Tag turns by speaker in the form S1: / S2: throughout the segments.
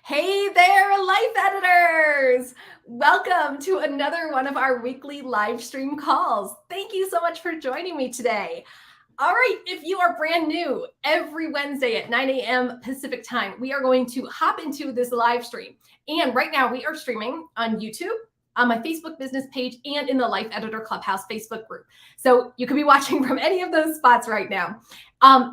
S1: Hey there, life editors! Welcome to another one of our weekly live stream calls. Thank you so much for joining me today. All right, if you are brand new, every Wednesday at 9 a.m. Pacific time, we are going to hop into this live stream. And right now we are streaming on YouTube, on my Facebook business page, and in the Life Editor Clubhouse Facebook group. So you could be watching from any of those spots right now.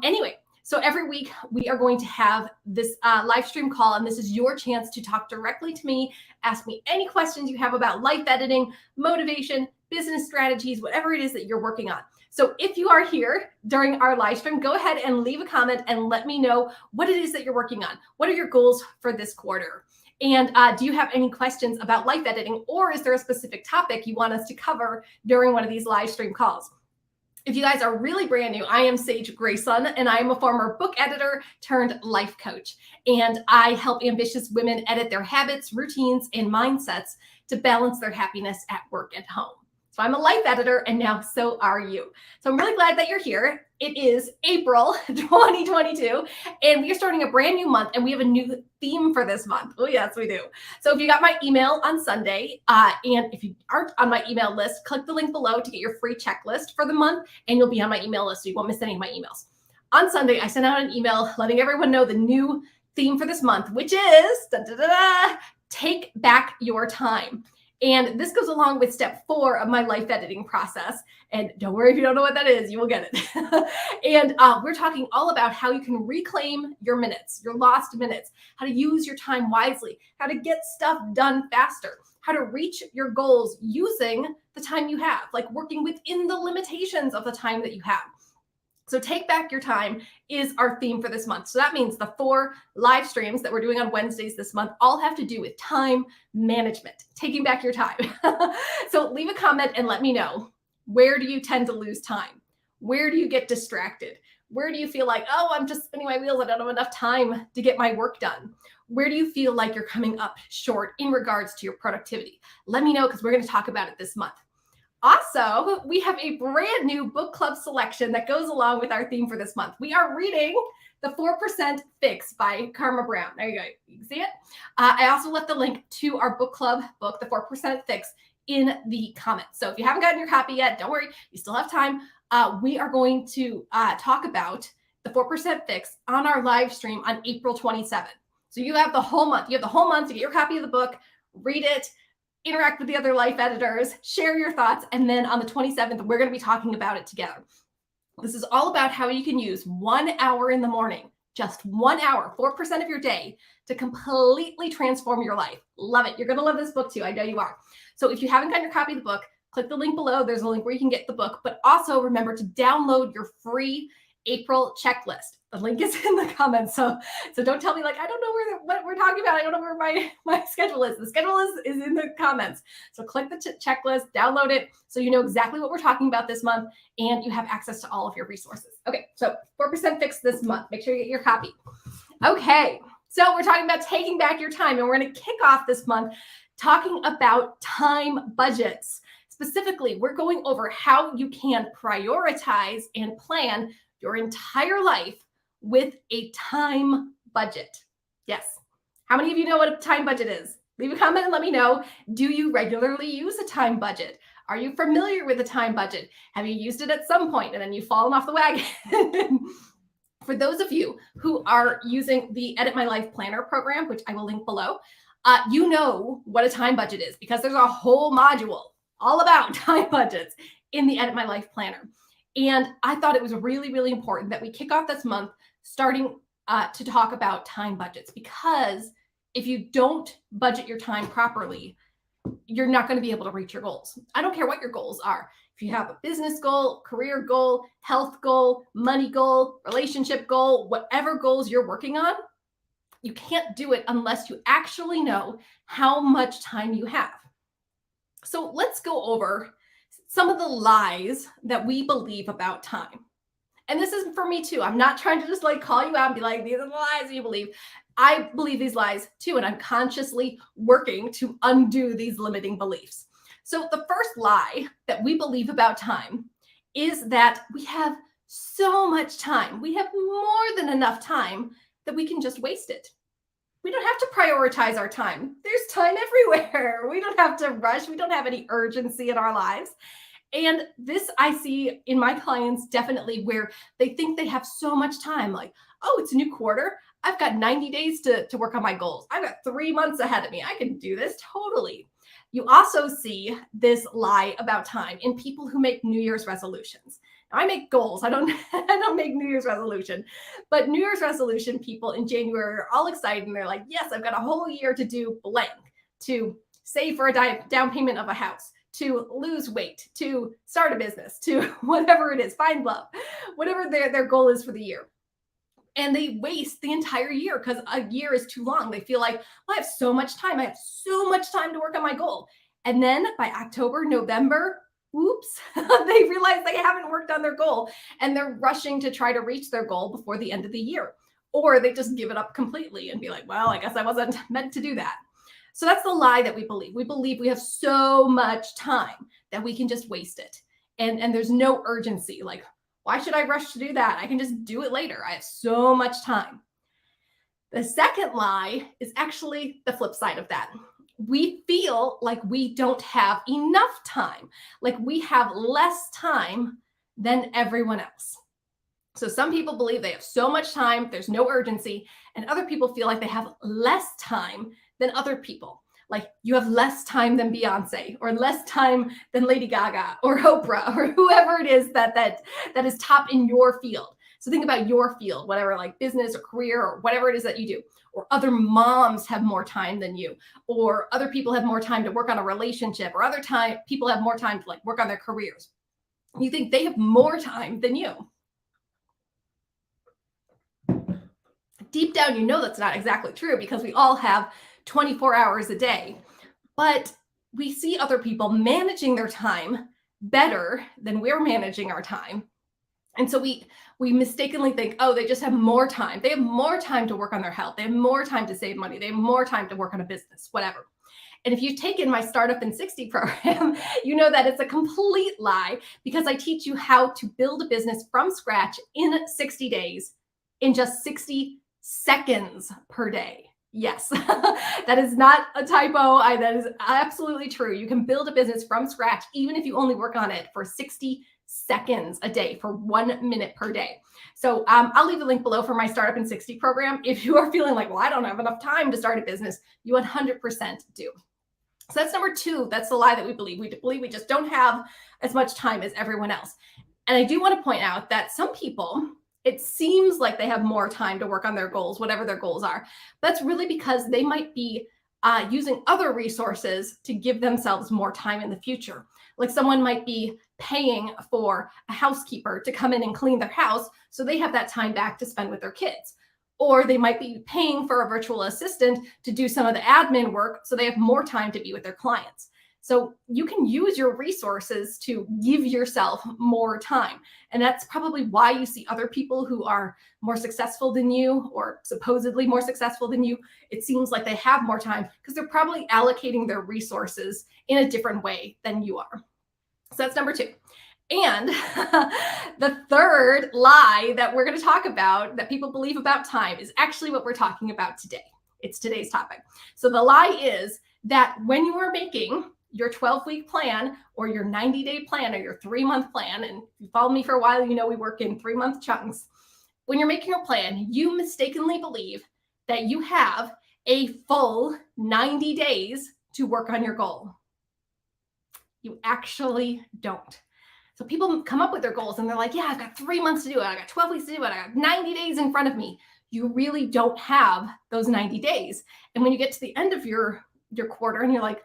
S1: Anyway, so every week we are going to have this live stream call, and this is your chance to talk directly to me, ask me any questions you have about life editing, motivation, business strategies, whatever it is that you're working on. So if you are here during our live stream, go ahead and leave a comment and let me know what it is that you're working on. What are your goals for this quarter? And do you have any questions about life editing, or is there a specific topic you want us to cover during one of these live stream calls? If you guys are really brand new, I am Sage Grayson, and I am a former book editor turned life coach. And I help ambitious women edit their habits, routines, and mindsets to balance their happiness at work and home. So I'm a life editor, and now so are you. So I'm really glad that you're here. It is April 2022, and we are starting a brand new month, and we have a new theme for this month. Oh, yes, we do. So if you got my email on Sunday, and if you aren't on my email list, click the link below to get your free checklist for the month, and you'll be on my email list, so you won't miss any of my emails. On Sunday, I sent out an email letting everyone know the new theme for this month, which is take back your time. And this goes along with step 4 of my life editing process. And don't worry if you don't know what that is, you will get it. And we're talking all about how you can reclaim your minutes, your lost minutes, how to use your time wisely, how to get stuff done faster, how to reach your goals using the time you have, like working within the limitations of the time that you have. So take back your time is our theme for this month. So that means the 4 live streams that we're doing on Wednesdays this month all have to do with time management, taking back your time. So leave a comment and let me know, where do you tend to lose time? Where do you get distracted? Where do you feel like, oh, I'm just spinning my wheels, I don't have enough time to get my work done? Where do you feel like you're coming up short in regards to your productivity? Let me know, because we're going to talk about it this month. Also, we have a brand new book club selection that goes along with our theme for this month. We are reading The 4% Fix by Karma Brown. There you go. You can see it. I also left the link to our book club book, The 4% Fix, in the comments. So if you haven't gotten your copy yet, don't worry. You still have time. We are going to talk about The 4% Fix on our live stream on April 27th. So you have the whole month. You have the whole month to get your copy of the book, read it, interact with the other life editors, share your thoughts, and then on the 27th, we're going to be talking about it together. This is all about how you can use 1 hour in the morning, just 1 hour, 4% of your day, to completely transform your life. Love it. You're going to love this book too. I know you are. So if you haven't gotten your copy of the book, click the link below. There's a link where you can get the book, but also remember to download your free April checklist. The link is in the comments. So don't tell me like, I don't know what we're talking about. I don't know where my schedule is. The schedule is in the comments. So click the checklist, download it, so you know exactly what we're talking about this month, and you have access to all of your resources. Okay, so 4% Fix this month. Make sure you get your copy. Okay, so we're talking about taking back your time, and we're going to kick off this month talking about time budgets. Specifically, we're going over how you can prioritize and plan your entire life with a time budget. Yes. How many of you know what a time budget is? Leave a comment and let me know. Do you regularly use a time budget? Are you familiar with a time budget? Have you used it at some point and then you've fallen off the wagon? For those of you who are using the Edit My Life Planner program, which I will link below, you know what a time budget is, because there's a whole module all about time budgets in the Edit My Life Planner. And I thought it was really, really important that we kick off this month starting to talk about time budgets, because if you don't budget your time properly, you're not going to be able to reach your goals. I don't care what your goals are. If you have a business goal, career goal, health goal, money goal, relationship goal, whatever goals you're working on, you can't do it unless you actually know how much time you have. So let's go over some of the lies that we believe about time. And this is for me too. I'm not trying to just like call you out and be like, these are the lies you believe. I believe these lies too, and I'm consciously working to undo these limiting beliefs. So the first lie that we believe about time is that we have so much time. We have more than enough time that we can just waste it. we don't have to prioritize our time. There's time everywhere. We don't have to rush. We don't have any urgency in our lives. And this I see in my clients definitely where they think they have so much time. Like, oh, it's a new quarter. I've got 90 days to work on my goals. I've got 3 months ahead of me. I can do this totally. You also see this lie about time in people who make New Year's resolutions. Now, I make goals. I don't, I don't make New Year's resolution, but New Year's resolution people in January are all excited and they're like, yes, I've got a whole year to do blank, to save for a down payment of a house, to lose weight, to start a business, to whatever it is, find love, whatever their goal is for the year. And they waste the entire year because a year is too long. They feel like, well, I have so much time. I have so much time to work on my goal. And then by October, November, oops, they realize they haven't worked on their goal and they're rushing to try to reach their goal before the end of the year. Or they just give it up completely and be like, well, I guess I wasn't meant to do that. So that's the lie that we believe. We believe we have so much time that we can just waste it. And there's no urgency. Like, why should I rush to do that? I can just do it later. I have so much time. The second lie is actually the flip side of that. We feel like we don't have enough time, like we have less time than everyone else. So some people believe they have so much time, there's no urgency, and other people feel like they have less time than other people. Like you have less time than Beyonce or less time than Lady Gaga or Oprah or whoever it is that is top in your field. So think about your field, whatever, like business or career or whatever it is that you do. Or other moms have more time than you, or other people have more time to work on a relationship, or other time people have more time to like work on their careers. You think they have more time than you. Deep down, you know that's not exactly true because we all have 24 hours a day, but we see other people managing their time better than we're managing our time. And so we mistakenly think, oh, they just have more time. They have more time to work on their health. They have more time to save money. They have more time to work on a business, whatever. And if you've taken my Startup in 60 program, you know that it's a complete lie because I teach you how to build a business from scratch in 60 days in just 60 seconds per day. Yes, that is not a typo. That is absolutely true. You can build a business from scratch, even if you only work on it for 60 seconds a day, for 1 minute per day. So I'll leave a link below for my Startup in 60 program. If you are feeling like, well, I don't have enough time to start a business, you 100% do. So that's number two. That's the lie that we believe. We believe we just don't have as much time as everyone else. And I do want to point out that some people, it seems like they have more time to work on their goals, whatever their goals are. That's really because they might be using other resources to give themselves more time in the future. Like someone might be paying for a housekeeper to come in and clean their house so they have that time back to spend with their kids. Or they might be paying for a virtual assistant to do some of the admin work so they have more time to be with their clients. So you can use your resources to give yourself more time. And that's probably why you see other people who are more successful than you or supposedly more successful than you. It seems like they have more time because they're probably allocating their resources in a different way than you are. So that's number two. And the third lie that we're going to talk about that people believe about time is actually what we're talking about today. It's today's topic. So the lie is that when you are making your 12-week plan or your 90-day plan or your 3-month plan, and if you follow me for a while, you know we work in 3-month chunks. When you're making your plan, you mistakenly believe that you have a full 90 days to work on your goal. You actually don't. So people come up with their goals and they're like, yeah, I've got 3 months to do it. I got 12 weeks to do it. I got 90 days in front of me. You really don't have those 90 days. And when you get to the end of your quarter and you're like,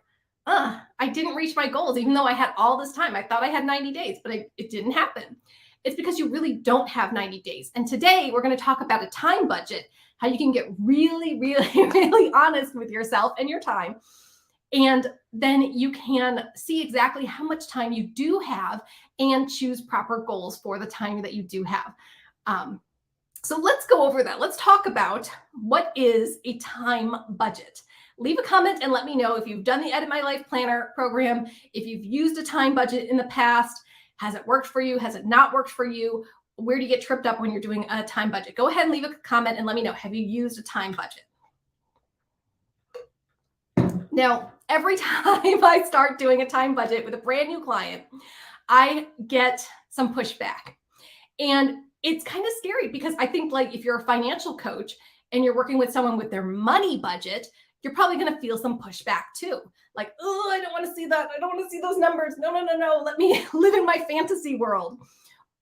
S1: I didn't reach my goals, even though I had all this time. I thought I had 90 days, but it didn't happen. It's because you really don't have 90 days. And today we're going to talk about a time budget, how you can get really, really, really honest with yourself and your time. And then you can see exactly how much time you do have and choose proper goals for the time that you do have. So let's go over that. Let's talk about what is a time budget. Leave a comment and let me know if you've done the Edit My Life Planner program, if you've used a time budget in the past. Has it worked for you? Has it not worked for you? Where do you get tripped up when you're doing a time budget? Go ahead and leave a comment and let me know. Have you used a time budget? Now, every time I start doing a time budget with a brand new client, I get some pushback. And it's kind of scary because I think like if you're a financial coach and you're working with someone with their money budget, you're probably going to feel some pushback too. Like, oh, I don't want to see that. I don't want to see those numbers. No, no, no, no. Let me live in my fantasy world.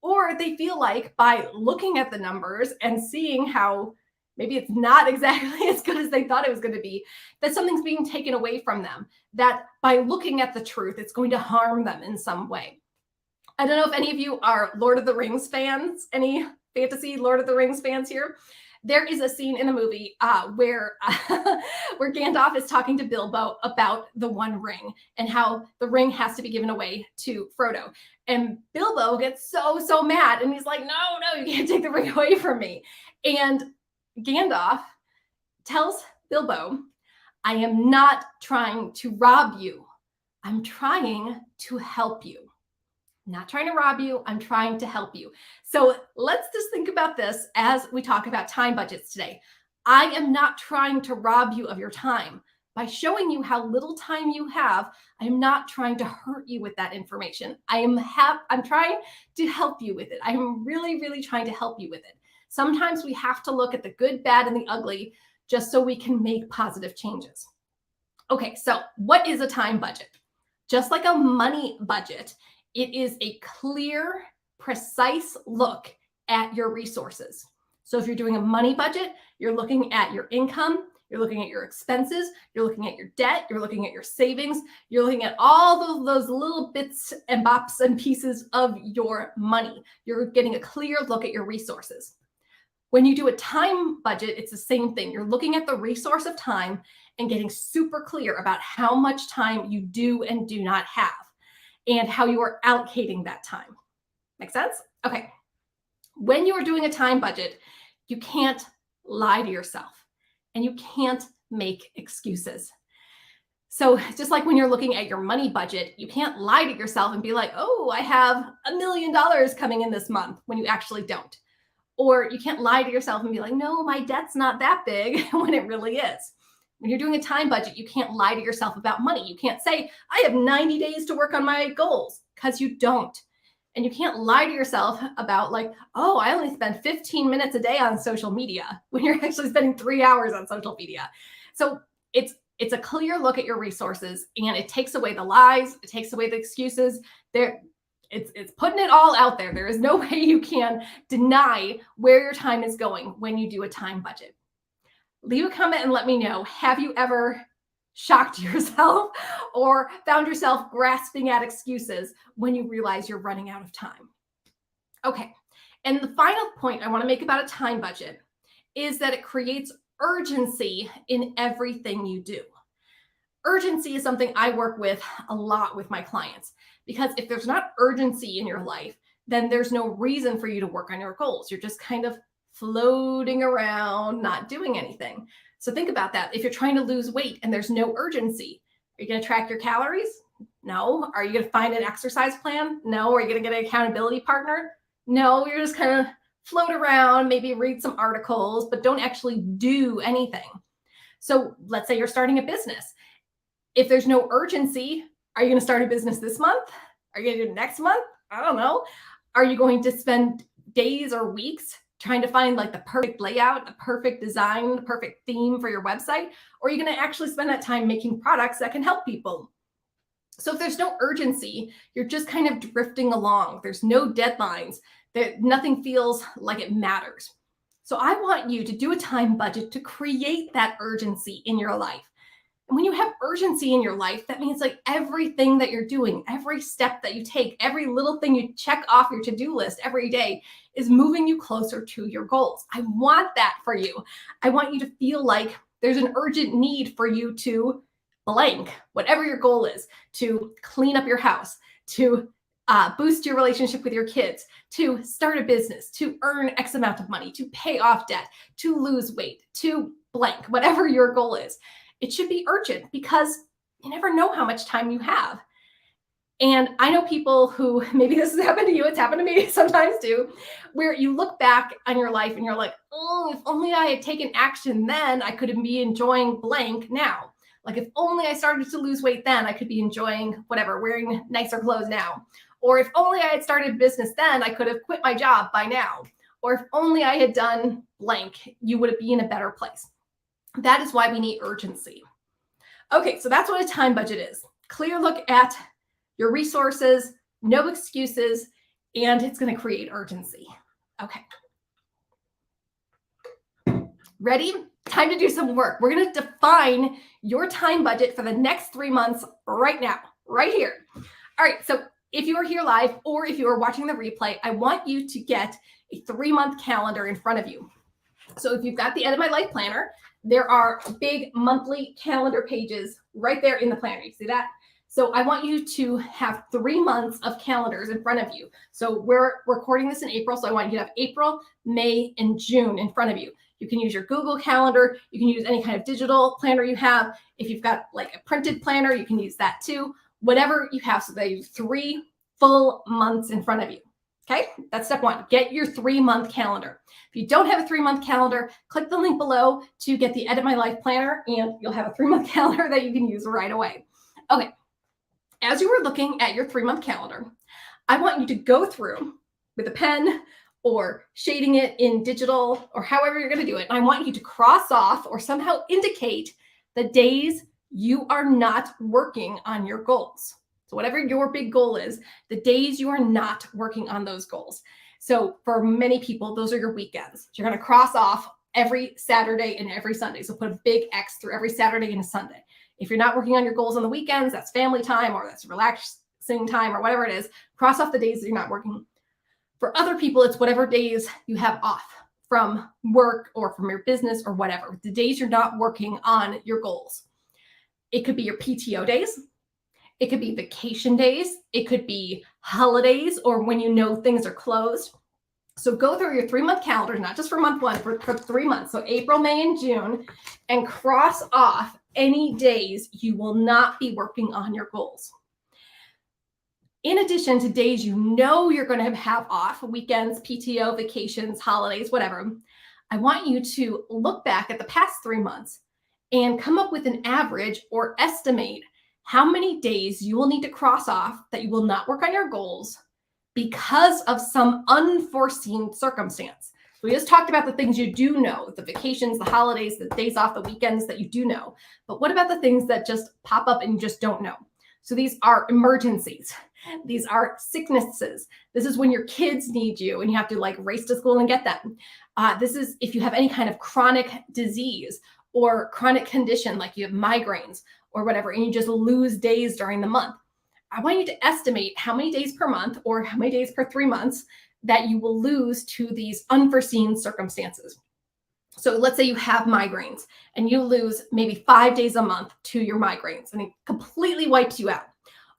S1: Or they feel like by looking at the numbers and seeing how maybe it's not exactly as good as they thought it was going to be, that something's being taken away from them, that by looking at the truth, it's going to harm them in some way. I don't know if any of you are Lord of the Rings fans, any fantasy Lord of the Rings fans here. There is a scene in the movie where Gandalf is talking to Bilbo about the One Ring and how the ring has to be given away to Frodo. And Bilbo gets so mad and he's like, no, you can't take the ring away from me. And Gandalf tells Bilbo, I am not trying to rob you. I'm trying to help you. Not trying to rob you. I'm trying to help you. So let's just think about this as we talk about time budgets today. I am not trying to rob you of your time. By showing you how little time you have, I'm not trying to hurt you with that information. I'm trying to help you with it. I'm really trying to help you with it. Sometimes we have to look at the good, bad, and the ugly just so we can make positive changes. Okay, so what is a time budget? Just like a money budget, it is a clear, precise look at your resources. So if you're doing a money budget, you're looking at your income, you're looking at your expenses, you're looking at your debt, you're looking at your savings, you're looking at all of those little bits and bops and pieces of your money. You're getting a clear look at your resources. When you do a time budget, it's the same thing. You're looking at the resource of time and getting super clear about how much time you do and do not have and how you are allocating that time. Make sense? Okay. When you are doing a time budget, you can't lie to yourself and you can't make excuses. So just like when you're looking at your money budget, you can't lie to yourself and be like, oh, I have $1 million coming in this month when you actually don't. Or you can't lie to yourself and be like, no, my debt's not that big when it really is. When you're doing a time budget, you can't lie to yourself about money. You can't say, I have 90 days to work on my goals, because you don't. And you can't lie to yourself about like, oh, I only spend 15 minutes a day on social media when you're actually spending 3 hours on social media. So it's a clear look at your resources and it takes away the lies. It takes away the excuses. It's putting it all out there. There is no way you can deny where your time is going when you do a time budget. Leave a comment and let me know. Have you ever shocked yourself or found yourself grasping at excuses when you realize you're running out of time? Okay. And the final point I want to make about a time budget is that it creates urgency in everything you do. Urgency is something I work with a lot with my clients, because if there's not urgency in your life, then there's no reason for you to work on your goals. You're just kind of floating around, not doing anything. So think about that. If you're trying to lose weight and there's no urgency, are you going to track your calories? No. Are you going to find an exercise plan? No. Are you going to get an accountability partner? No. You're just kind of float around, maybe read some articles, but don't actually do anything. So let's say you're starting a business. If there's no urgency, are you going to start a business this month? Are you going to do it next month? I don't know. Are you going to spend days or weeks trying to find like the perfect layout, the perfect design, the perfect theme for your website? Or are you going to actually spend that time making products that can help people? So if there's no urgency, you're just kind of drifting along. There's no deadlines. Nothing feels like it matters. So I want you to do a time budget to create that urgency in your life. And when you have urgency in your life, that means like everything that you're doing, every step that you take, every little thing you check off your to-do list every day is moving you closer to your goals. I want that for you. I want you to feel like there's an urgent need for you to blank, whatever your goal is, to clean up your house, to boost your relationship with your kids, to start a business, to earn X amount of money, to pay off debt, to lose weight, to blank, whatever your goal is. It should be urgent because you never know how much time you have. And I know people who, maybe this has happened to you, it's happened to me sometimes too, where you look back on your life and you're like, oh, if only I had taken action then, I could be enjoying blank now. Like if only I started to lose weight then, I could be enjoying whatever, wearing nicer clothes now. Or if only I had started business then, I could have quit my job by now. Or if only I had done blank, you would be in a better place. That is why we need urgency. Okay, so that's what a time budget is. Clear look at your resources, no excuses, and it's going to create urgency. Okay. Ready? Time to do some work. We're going to define your time budget for the next 3 months right now, right here. All right, so if you are here live or if you are watching the replay, I want you to get a 3-month calendar in front of you. So if you've got the Edit My Life Planner, there are big monthly calendar pages right there in the planner. You see that? So I want you to have 3 months of calendars in front of you. So we're recording this in April, so I want you to have April, May, and June in front of you. You can use your Google Calendar. You can use any kind of digital planner you have. If you've got like a printed planner, you can use that too. Whatever you have, so that you have 3 full months in front of you. Okay, that's step 1. Get your 3-month calendar. If you don't have a 3-month calendar, click the link below to get the Edit My Life Planner, and you'll have a 3-month calendar that you can use right away. Okay, as you were looking at your 3-month calendar, I want you to go through with a pen or shading it in digital or however you're going to do it. I want you to cross off or somehow indicate the days you are not working on your goals. So whatever your big goal is, the days you are not working on those goals. So for many people, those are your weekends. You're going to cross off every Saturday and every Sunday. So put a big X through every Saturday and a Sunday. If you're not working on your goals on the weekends, that's family time or that's relaxing time or whatever it is, cross off the days that you're not working. For other people, it's whatever days you have off from work or from your business or whatever, the days you're not working on your goals. It could be your PTO days. It could be vacation days. It could be holidays or when you know things are closed. So go through your 3-month calendar, not just for month 1, for 3 months. So April, May, and June, and cross off any days you will not be working on your goals. In addition to days you know you're going to have off, weekends, PTO, vacations, holidays, whatever, I want you to look back at the past 3 months and come up with an average or estimate how many days you will need to cross off that you will not work on your goals because of some unforeseen circumstance. So we just talked about the things you do know, the vacations, the holidays, the days off, the weekends that you do know. But what about the things that just pop up and you just don't know? So these are emergencies. These are sicknesses. This is when your kids need you and you have to like race to school and get them. This is if you have any kind of chronic disease or chronic condition, like you have migraines or whatever, and you just lose days during the month. I want you to estimate how many days per month or how many days per 3 months that you will lose to these unforeseen circumstances. So let's say you have migraines and you lose maybe 5 days a month to your migraines and it completely wipes you out.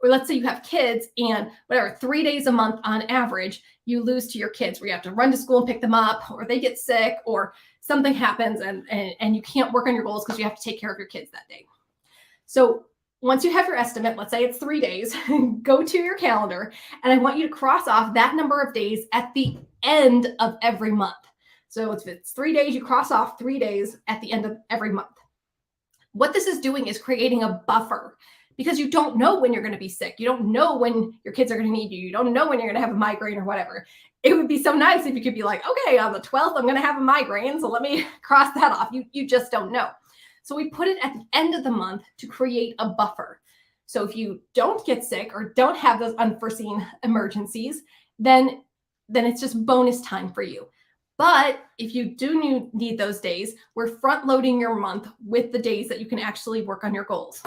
S1: Or let's say you have kids and whatever, 3 days a month on average, you lose to your kids where you have to run to school and pick them up, or they get sick, or something happens and you can't work on your goals because you have to take care of your kids that day. So once you have your estimate, let's say it's 3 days, go to your calendar, and I want you to cross off that number of days at the end of every month. So if it's 3 days, you cross off 3 days at the end of every month. What this is doing is creating a buffer because you don't know when you're going to be sick. You don't know when your kids are going to need you. You don't know when you're going to have a migraine or whatever. It would be so nice if you could be like, okay, on the 12th, I'm going to have a migraine, so let me cross that off. You just don't know. So we put it at the end of the month to create a buffer. So if you don't get sick or don't have those unforeseen emergencies, then it's just bonus time for you. But if you do need those days, we're front loading your month with the days that you can actually work on your goals.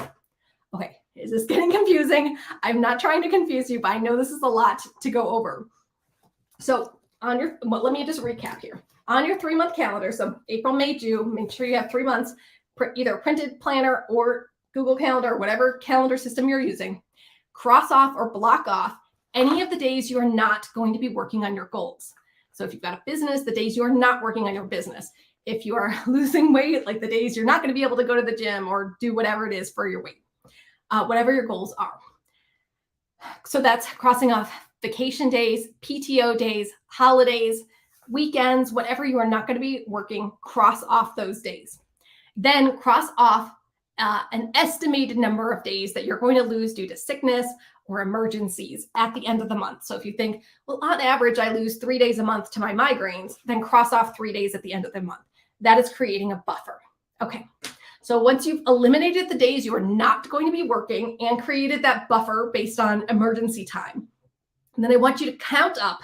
S1: Okay, is this getting confusing? I'm not trying to confuse you, but I know this is a lot to go over. So let me just recap here. On your 3-month calendar, so April, May, June, make sure you have 3 months, either printed planner or Google Calendar, whatever calendar system you're using, cross off or block off any of the days you are not going to be working on your goals. So if you've got a business, the days you are not working on your business. If you are losing weight, like the days you're not going to be able to go to the gym or do whatever it is for your weight, whatever your goals are. So that's crossing off vacation days, PTO days, holidays, weekends, whatever you are not going to be working, cross off those days. Then cross off an estimated number of days that you're going to lose due to sickness or emergencies at the end of the month. So if you think, well, on average, I lose 3 days a month to my migraines, then cross off 3 days at the end of the month. That is creating a buffer. Okay. So once you've eliminated the days you are not going to be working and created that buffer based on emergency time, and then I want you to count up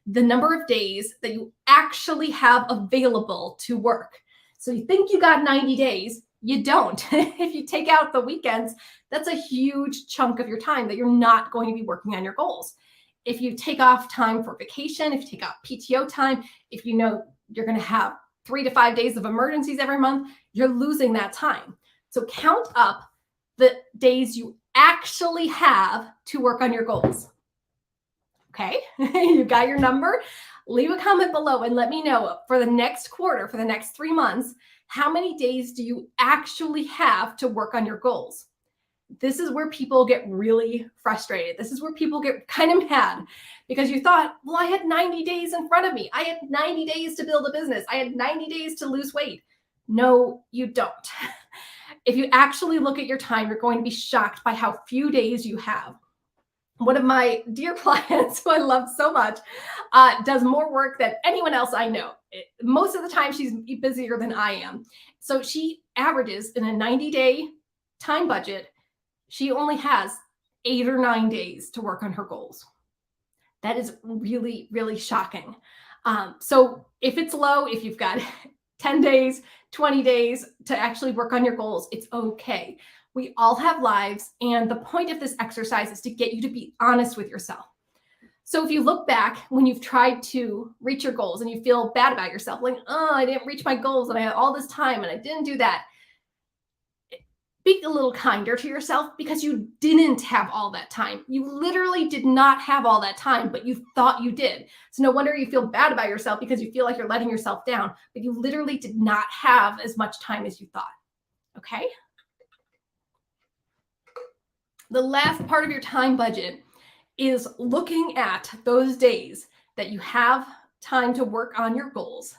S1: the number of days that you actually have available to work. So you think you got 90 days, you don't. If you take out the weekends, that's a huge chunk of your time that you're not going to be working on your goals. If you take off time for vacation, if you take out PTO time, if you know you're going to have 3 to 5 days of emergencies every month, you're losing that time. So count up the days you actually have to work on your goals. Okay, you got your number? Leave a comment below and let me know for the next quarter, for the next 3 months, how many days do you actually have to work on your goals? This is where people get really frustrated. This is where people get kind of mad because you thought, well, I had 90 days in front of me. I had 90 days to build a business. I had 90 days to lose weight. No, you don't. If you actually look at your time, you're going to be shocked by how few days you have. One of my dear clients, who I love so much, does more work than anyone else I know. Most of the time, she's busier than I am. So she averages in a 90-day time budget, she only has 8 or 9 days to work on her goals. That is really, really shocking. So if it's low, if you've got 10 days, 20 days to actually work on your goals, it's okay. We all have lives, and the point of this exercise is to get you to be honest with yourself. So if you look back when you've tried to reach your goals and you feel bad about yourself, like, oh, I didn't reach my goals and I had all this time and I didn't do that, be a little kinder to yourself because you didn't have all that time. You literally did not have all that time, but you thought you did. So no wonder you feel bad about yourself because you feel like you're letting yourself down, but you literally did not have as much time as you thought. Okay? The last part of your time budget is looking at those days that you have time to work on your goals.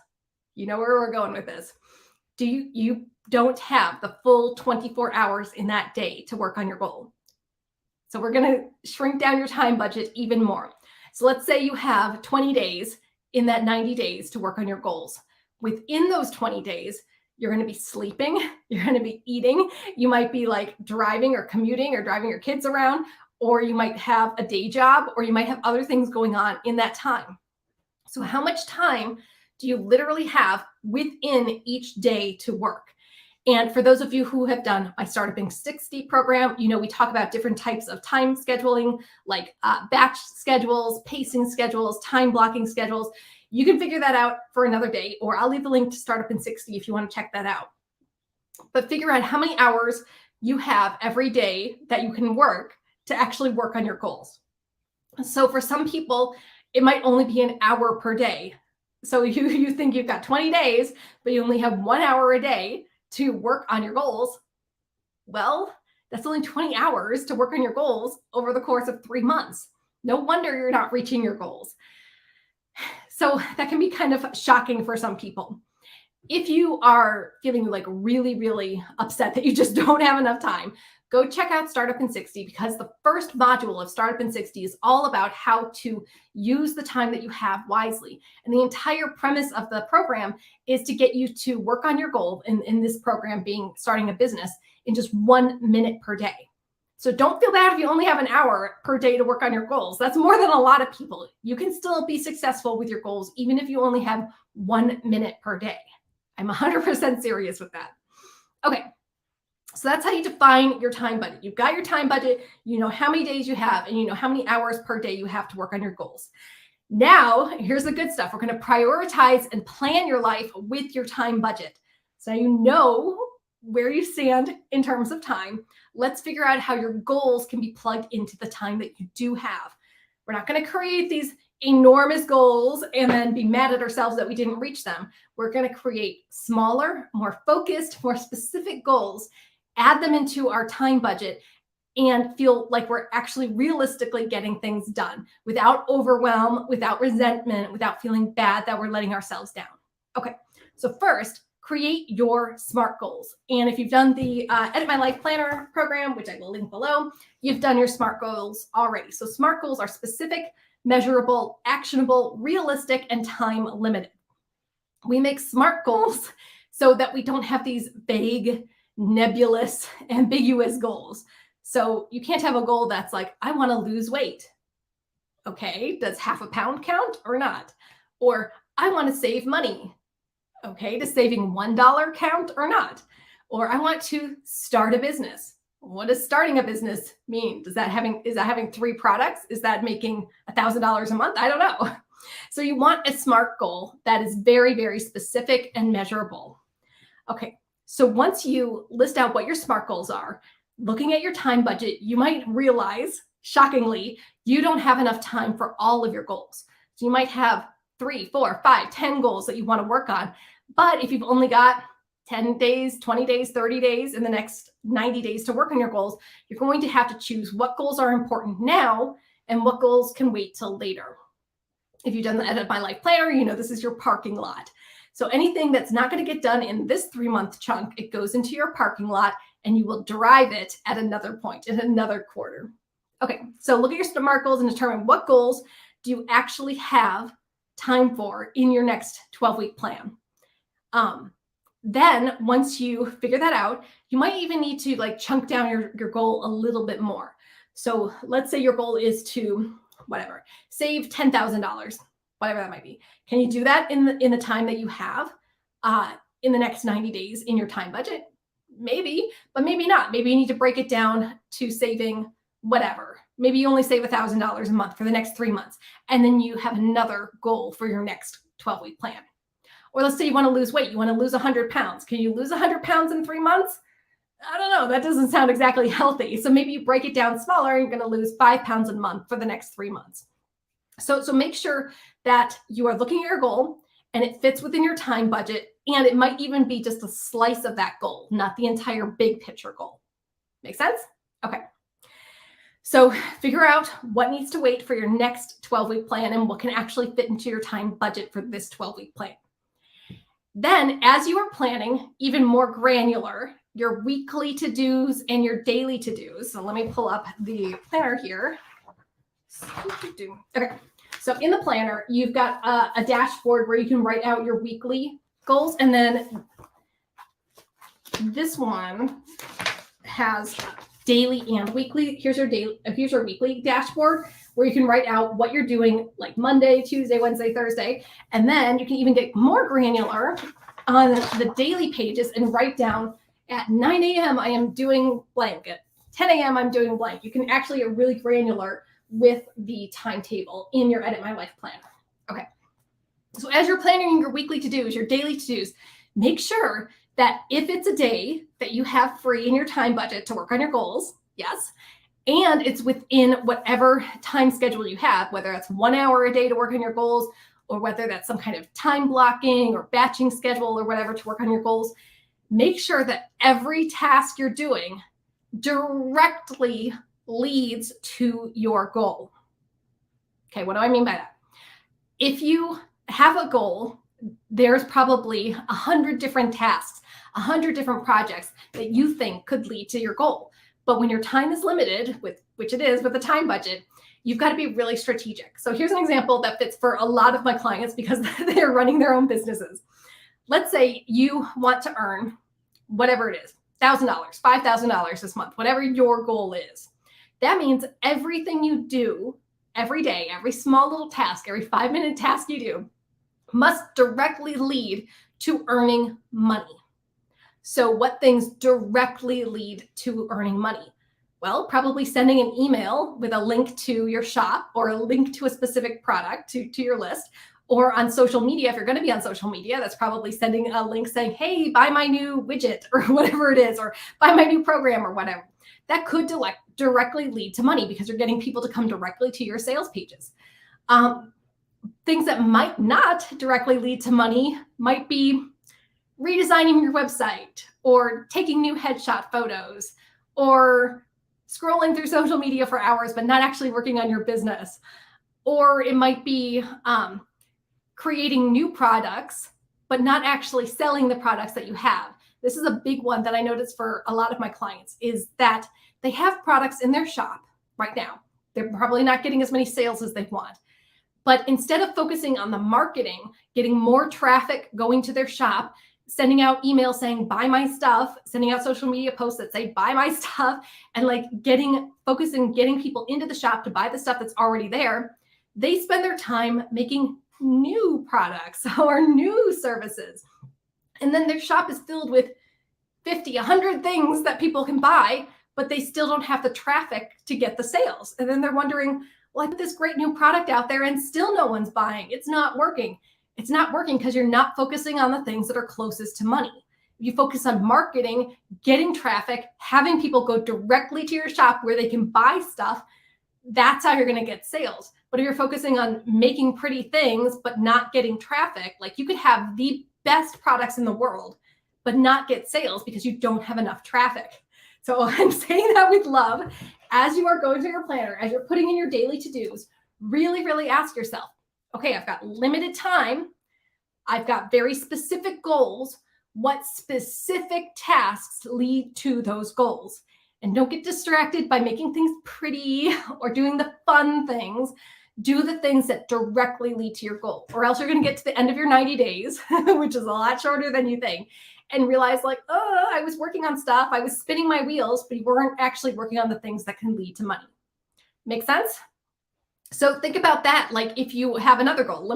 S1: You know where we're going with this. You don't have the full 24 hours in that day to work on your goal. So we're going to shrink down your time budget even more. So let's say you have 20 days in that 90 days to work on your goals. Within those 20 days, you're going to be sleeping, you're going to be eating, you might be like driving or commuting or driving your kids around, or you might have a day job, or you might have other things going on in that time. So how much time do you literally have within each day to work? And for those of you who have done my Startup in 60 program, you know, we talk about different types of time scheduling, like batch schedules, pacing schedules, time blocking schedules. You can figure that out for another day, or I'll leave the link to Startup in 60 if you want to check that out. But figure out how many hours you have every day that you can work to actually work on your goals. So for some people, it might only be an hour per day. So you think you've got 20 days, but you only have 1 hour a day to work on your goals. Well, that's only 20 hours to work on your goals over the course of 3 months. No wonder you're not reaching your goals. So that can be kind of shocking for some people. If you are feeling like really, really upset that you just don't have enough time, go check out Startup in 60, because the first module of Startup in 60 is all about how to use the time that you have wisely. And the entire premise of the program is to get you to work on your goal, in this program being starting a business, in just 1 minute per day. So don't feel bad if you only have an hour per day to work on your goals. That's more than a lot of people. You can still be successful with your goals, even if you only have 1 minute per day. I'm 100% serious with that. Okay, so that's how you define your time budget. You've got your time budget, you know how many days you have, and you know how many hours per day you have to work on your goals. Now, here's the good stuff. We're going to prioritize and plan your life with your time budget. So you know where you stand in terms of time. Let's figure out how your goals can be plugged into the time that you do have. We're not going to create these enormous goals and then be mad at ourselves that we didn't reach them. We're going to create smaller, more focused, more specific goals, add them into our time budget, and feel like we're actually realistically getting things done without overwhelm, without resentment, without feeling bad that we're letting ourselves down. Okay, so first, create your SMART goals. And if you've done the Edit My Life Planner program, which I will link below, you've done your SMART goals already. So SMART goals are specific, measurable, actionable, realistic, and time limited. We make SMART goals so that we don't have these vague, nebulous, ambiguous goals. So you can't have a goal that's like, I want to lose weight. Okay, does half a pound count or not? Or I want to save money. Okay, does saving $1 count or not? Or I want to start a business. What does starting a business mean? Is that having 3 products? Is that making $1,000 a month? I don't know. So you want a SMART goal that is very, very specific and measurable. Okay, so once you list out what your SMART goals are, looking at your time budget, you might realize, shockingly, you don't have enough time for all of your goals. So you might have 3, 4, 5, 10 goals that you want to work on. But if you've only got 10 days, 20 days, 30 days in the next 90 days to work on your goals, you're going to have to choose what goals are important now and what goals can wait till later. If you've done the Edit My Life Planner, you know this is your parking lot. So anything that's not going to get done in this 3-month chunk, it goes into your parking lot and you will drive it at another point, in another quarter. Okay, so look at your SMART goals and determine what goals do you actually have time for in your next 12-week plan. Then once you figure that out, you might even need to like chunk down your goal a little bit more. So let's say your goal is to save $10,000, whatever that might be. Can you do that in the time that you have in the next 90 days in your time budget? Maybe, but maybe not. Maybe you need to break it down to saving whatever. Maybe you only save $1,000 a month for the next 3 months, and then you have another goal for your next 12-week plan. Or let's say you want to lose weight. You want to lose 100 pounds. Can you lose 100 pounds in 3 months? I don't know. That doesn't sound exactly healthy. So maybe you break it down smaller. You're going to lose 5 pounds a month for the next 3 months. So make sure that you are looking at your goal and it fits within your time budget. And it might even be just a slice of that goal, not the entire big picture goal. Make sense? Okay. So figure out what needs to wait for your next 12-week plan and what can actually fit into your time budget for this 12-week plan. Then as you are planning even more granular, your weekly to-dos and your daily to-dos. So let me pull up the planner here. Okay, so in the planner, you've got a dashboard where you can write out your weekly goals. And then this one has daily and weekly. Here's your weekly dashboard where you can write out what you're doing like Monday, Tuesday, Wednesday, Thursday. And then you can even get more granular on the daily pages and write down at 9 a.m. I am doing blank. At 10 a.m. I'm doing blank. You can actually get really granular with the timetable in your Edit My Life planner. Okay. So as you're planning your weekly to-dos, your daily to-dos, make sure that if it's a day that you have free in your time budget to work on your goals, yes, and it's within whatever time schedule you have, whether that's 1 hour a day to work on your goals, or whether that's some kind of time blocking or batching schedule or whatever to work on your goals, make sure that every task you're doing directly leads to your goal. Okay, what do I mean by that? If you have a goal, there's probably 100 different tasks, 100 different projects that you think could lead to your goal. But when your time is limited, which it is with the time budget, you've got to be really strategic. So here's an example that fits for a lot of my clients because they're running their own businesses. Let's say you want to earn whatever it is, $1,000, $5,000 this month, whatever your goal is. That means everything you do every day, every small little task, every 5-minute task you do must directly lead to earning money. So what things directly lead to earning money? Well, probably sending an email with a link to your shop or a link to a specific product to your list, or on social media. If you're going to be on social media, that's probably sending a link saying, hey, buy my new widget or whatever it is, or buy my new program or whatever. That could directly lead to money because you're getting people to come directly to your sales pages. Things that might not directly lead to money might be redesigning your website or taking new headshot photos or scrolling through social media for hours, but not actually working on your business. Or it might be creating new products but not actually selling the products that you have. This is a big one that I notice for a lot of my clients, is that they have products in their shop right now. They're probably not getting as many sales as they want. But instead of focusing on the marketing, getting more traffic going to their shop, sending out emails saying, buy my stuff, sending out social media posts that say, buy my stuff, and like focusing, getting people into the shop to buy the stuff that's already there, they spend their time making new products or new services. And then their shop is filled with 50, 100 things that people can buy, but they still don't have the traffic to get the sales. And then they're wondering, well, I put this great new product out there and still no one's buying. It's not working. It's not working because you're not focusing on the things that are closest to money. If you focus on marketing, getting traffic, having people go directly to your shop where they can buy stuff, that's how you're going to get sales. But if you're focusing on making pretty things, but not getting traffic, like you could have the best products in the world, but not get sales because you don't have enough traffic. So I'm saying that with love. As you are going through your planner, as you're putting in your daily to-dos, really, really ask yourself, okay, I've got limited time. I've got very specific goals. What specific tasks lead to those goals? And don't get distracted by making things pretty or doing the fun things. Do the things that directly lead to your goal, or else you're going to get to the end of your 90 days, which is a lot shorter than you think, and realize like, oh, I was working on stuff. I was spinning my wheels, but you weren't actually working on the things that can lead to money. Make sense? So think about that. Like if you have another goal,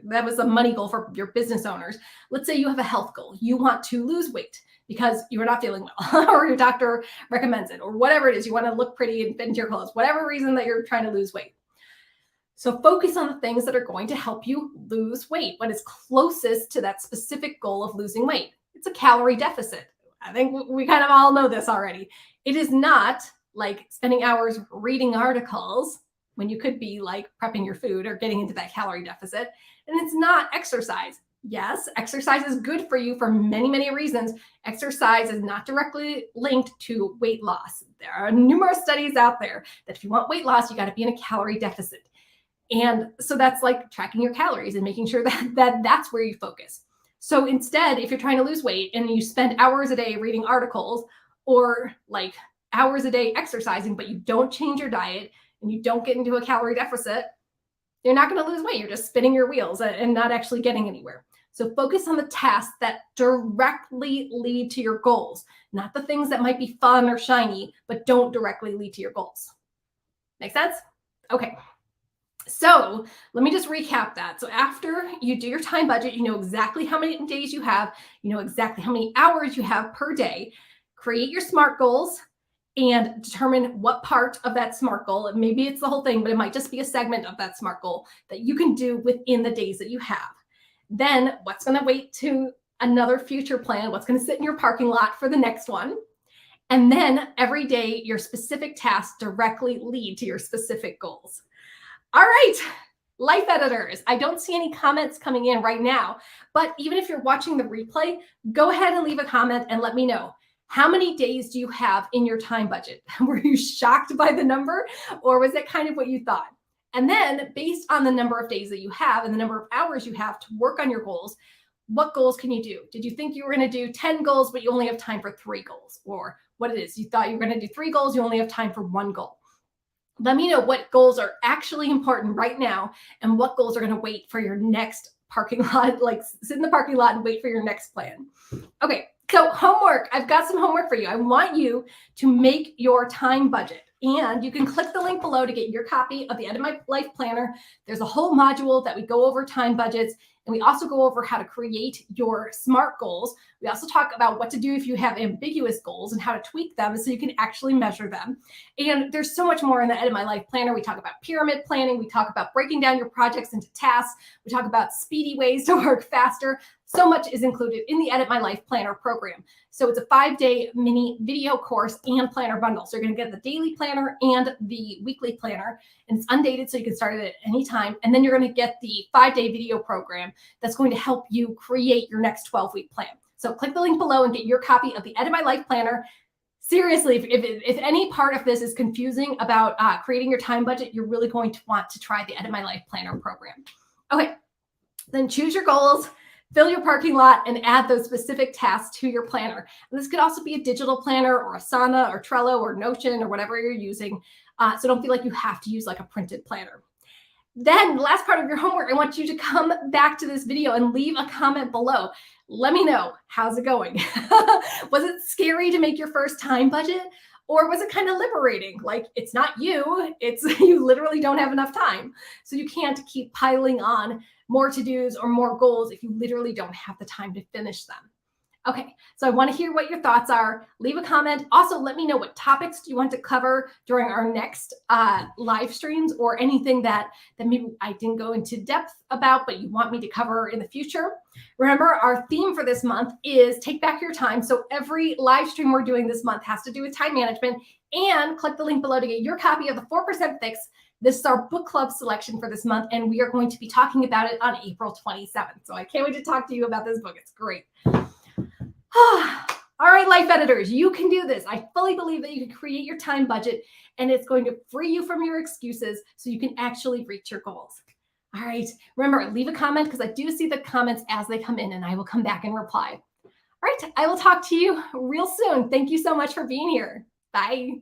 S1: that was a money goal for your business owners. Let's say you have a health goal. You want to lose weight because you are not feeling well or your doctor recommends it or whatever it is. You want to look pretty and fit into your clothes, whatever reason that you're trying to lose weight. So focus on the things that are going to help you lose weight. What is closest to that specific goal of losing weight? It's a calorie deficit. I think we kind of all know this already. It is not like spending hours reading articles when you could be like prepping your food or getting into that calorie deficit. And it's not exercise. Yes, exercise is good for you for many, many reasons. Exercise is not directly linked to weight loss. There are numerous studies out there that if you want weight loss, you got to be in a calorie deficit. And so that's like tracking your calories and making sure that that's where you focus. So instead, if you're trying to lose weight and you spend hours a day reading articles or like hours a day exercising, but you don't change your diet and you don't get into a calorie deficit, you're not going to lose weight. You're just spinning your wheels and not actually getting anywhere. So focus on the tasks that directly lead to your goals, not the things that might be fun or shiny, but don't directly lead to your goals. Make sense? Okay. So let me just recap that. So after you do your time budget, you know exactly how many days you have, you know exactly how many hours you have per day. Create your SMART goals and determine what part of that SMART goal, and maybe it's the whole thing, but it might just be a segment of that SMART goal that you can do within the days that you have. Then what's going to wait to another future plan? What's going to sit in your parking lot for the next one? And then every day, your specific tasks directly lead to your specific goals. All right, life editors, I don't see any comments coming in right now, but even if you're watching the replay, go ahead and leave a comment and let me know. How many days do you have in your time budget? Were you shocked by the number, or was it kind of what you thought? And then based on the number of days that you have and the number of hours you have to work on your goals, what goals can you do? Did you think you were going to do 10 goals, but you only have time for 3 goals? Or what it is, you thought you were going to do 3 goals, you only have time for 1 goal. Let me know what goals are actually important right now and what goals are going to wait for your next parking lot, like sit in the parking lot and wait for your next plan. Okay, so homework. I've got some homework for you. I want you to make your time budget. And you can click the link below to get your copy of the Edit My Life Planner. There's a whole module that we go over time budgets. And we also go over how to create your SMART goals. We also talk about what to do if you have ambiguous goals and how to tweak them so you can actually measure them. And there's so much more in the Edit My Life Planner. We talk about pyramid planning. We talk about breaking down your projects into tasks. We talk about speedy ways to work faster. So much is included in the Edit My Life Planner program. So it's a 5-day mini video course and planner bundle. So you're going to get the daily planner and the weekly planner, and it's undated so you can start it at any time. And then you're going to get the 5-day video program that's going to help you create your next 12-week plan. So click the link below and get your copy of the Edit My Life Planner. Seriously, if any part of this is confusing about creating your time budget, you're really going to want to try the Edit My Life Planner program. Okay, then choose your goals. Fill your parking lot and add those specific tasks to your planner. And this could also be a digital planner or Asana or Trello or Notion or whatever you're using. So don't feel like you have to use like a printed planner. Then the last part of your homework, I want you to come back to this video and leave a comment below. Let me know, how's it going? Was it scary to make your first time budget? Or was it kind of liberating? Like, it's not you, it's you literally don't have enough time. So you can't keep piling on more to-dos or more goals if you literally don't have the time to finish them. Okay, so I want to hear what your thoughts are. Leave a comment. Also, let me know what topics do you want to cover during our next live streams, or anything that maybe I didn't go into depth about, but you want me to cover in the future. Remember, our theme for this month is take back your time. So every live stream we're doing this month has to do with time management. And click the link below to get your copy of the 4% Fix. This is our book club selection for this month, and we are going to be talking about it on April 27th. So I can't wait to talk to you about this book. It's great. All right, life editors, you can do this. I fully believe that you can create your time budget, and it's going to free you from your excuses so you can actually reach your goals. All right, remember, leave a comment because I do see the comments as they come in, and I will come back and reply. All right, I will talk to you real soon. Thank you so much for being here. Bye.